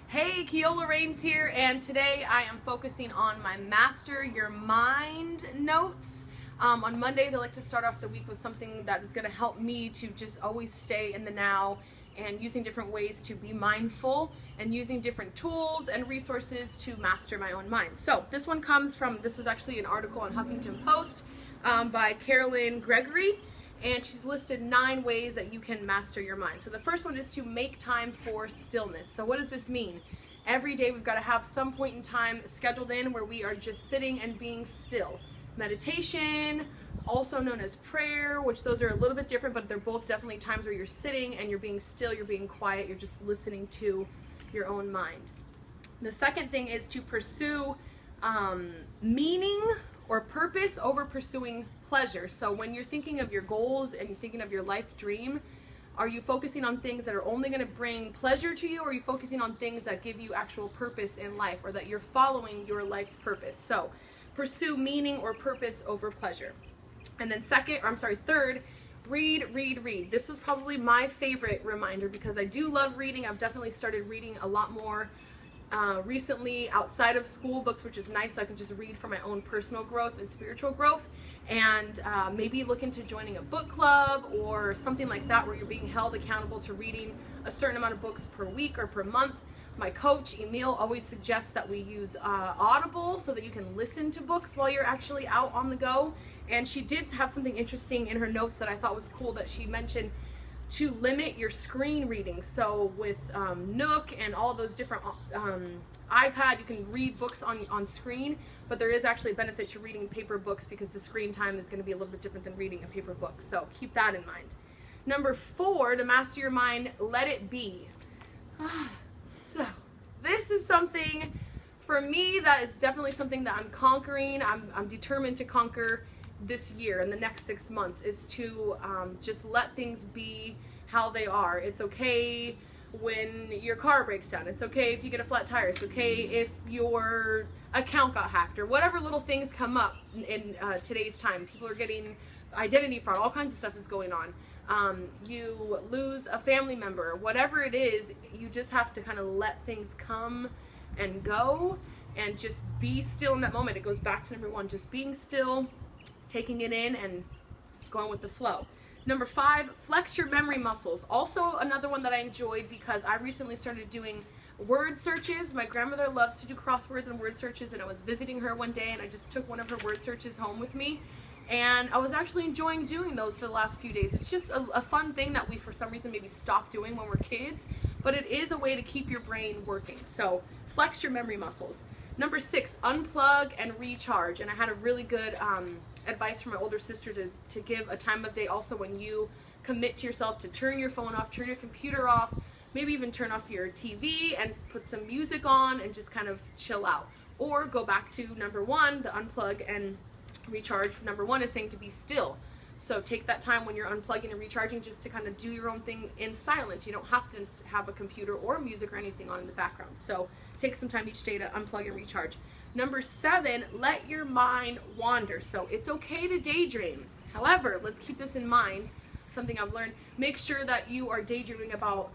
Hey, Keola Rains here, and today I am focusing on my Master Your Mind notes. On Mondays, I like to start off the week with something that is going to help me to just always stay in the now and using different ways to be mindful and using different tools and resources to master my own mind. So this one comes from, this was actually an article on Huffington Post by Carolyn Gregory. And she's listed 9 ways that you can master your mind. So the first one is to make time for stillness. So what does this mean? Every day we've got to have some point in time scheduled in where we are just sitting and being still. Meditation, also known as prayer, which those are a little bit different, but they're both definitely times where you're sitting and you're being still, you're being quiet, you're just listening to your own mind. The second thing is to pursue meaning or purpose over pursuing pleasure. So when you're thinking of your goals and you're thinking of your life dream, are you focusing on things that are only going to bring pleasure to you, or are you focusing on things that give you actual purpose in life, or that you're following your life's purpose? So pursue meaning or purpose over pleasure. And then third, read. This was probably my favorite reminder because I do love reading. I've definitely started reading a lot more recently outside of school books, which is nice, so I can just read for my own personal growth and spiritual growth, and maybe look into joining a book club or something like that where you're being held accountable to reading a certain amount of books per week or per month. My coach, Emil, always suggests that we use Audible so that you can listen to books while you're actually out on the go, and she did have something interesting in her notes that I thought was cool, that she mentioned to limit your screen reading. So with Nook and all those different iPad, you can read books on screen, but there is actually a benefit to reading paper books because the screen time is going to be a little bit different than reading a paper book. So keep that in mind. Number 4, to master your mind, let it be. So this is something for me that is definitely something that I'm conquering. I'm determined to conquer this year and the next 6 months, is to just let things be how they are. It's okay when your car breaks down. It's okay if you get a flat tire. It's okay if your account got hacked, or whatever little things come up in today's time. People are getting identity fraud. All kinds of stuff is going on. You lose a family member. Whatever it is, you just have to kind of let things come and go and just be still in that moment. It goes back to number 1, just being still, taking it in and going with the flow. Number 5, flex your memory muscles. Also another one that I enjoyed because I recently started doing word searches. My grandmother loves to do crosswords and word searches, and I was visiting her one day and I just took one of her word searches home with me, and I was actually enjoying doing those for the last few days. It's just a fun thing that we for some reason maybe stopped doing when we're kids, but it is a way to keep your brain working. So flex your memory muscles. Number 6, unplug and recharge. And I had a really good advice from my older sister to give a time of day also when you commit to yourself to turn your phone off, turn your computer off, maybe even turn off your TV and put some music on and just kind of chill out. Or go back to number 1, the unplug and recharge. Number 1 is saying to be still. So take that time when you're unplugging and recharging just to kind of do your own thing in silence. You don't have to have a computer or music or anything on in the background. So take some time each day to unplug and recharge. Number 7, let your mind wander. So it's okay to daydream. However, let's keep this in mind, something I've learned. Make sure that you are daydreaming about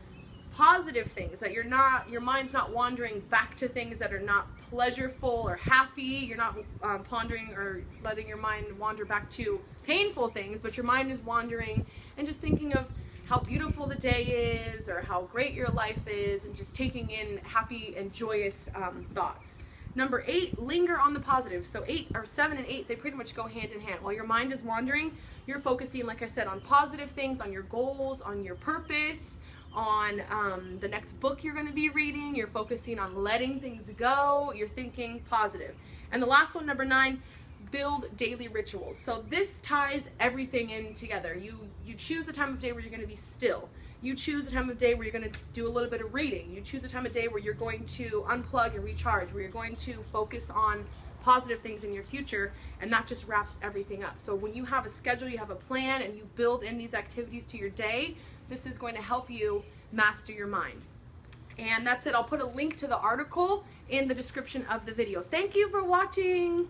positive things, that your mind's not wandering back to things that are not pleasurable or happy. You're not pondering or letting your mind wander back to painful things, but your mind is wandering and just thinking of how beautiful the day is or how great your life is, and just taking in happy and joyous thoughts. Number 8, linger on the positive. So 7 and 8, they pretty much go hand in hand. While your mind is wandering, you're focusing, like I said, on positive things, on your goals, on your purpose, on the next book you're going to be reading. You're focusing on letting things go. You're thinking positive. And the last one, number 9, build daily rituals. So this ties everything in together. You choose a time of day where you're going to be still. You choose a time of day where you're going to do a little bit of reading. You choose a time of day where you're going to unplug and recharge, where you're going to focus on positive things in your future, and that just wraps everything up. So when you have a schedule, you have a plan, and you build in these activities to your day, this is going to help you master your mind. And that's it. I'll put a link to the article in the description of the video. Thank you for watching.